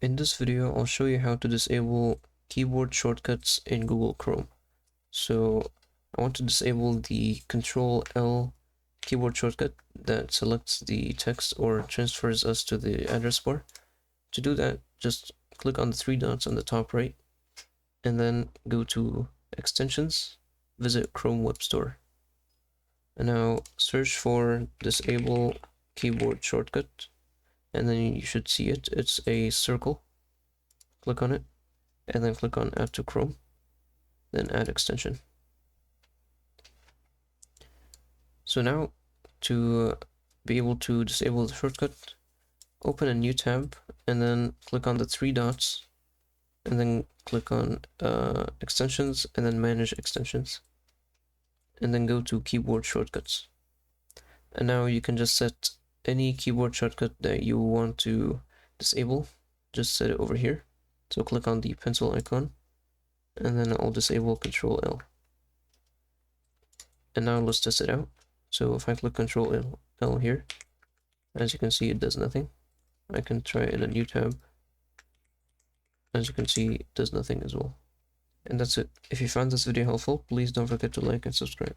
In this video, I'll show you how to disable keyboard shortcuts in Google Chrome. So I want to disable the Control L keyboard shortcut that selects the text or transfers us to the address bar. To do that, just click on the three dots on the top right, and then go to Extensions, visit Chrome Web Store. And now search for Disable Keyboard Shortcut, and then you should see it. It's a circle. Click on it, and then click on Add to Chrome, then Add Extension. So now, to be able to disable the shortcut, open a new tab, and then click on the three dots, and then click on Extensions, and then Manage Extensions, and then go to Keyboard Shortcuts. And now you can just set any keyboard shortcut that you want to disable. Just set it over here. So click on the pencil icon, and then I'll disable Control L. And now let's test it out. So if I click Control L here, as you can see, it does nothing. I can try in a new tab. As you can see, it does nothing as well. And that's it. If you found this video helpful, please don't forget to like and subscribe.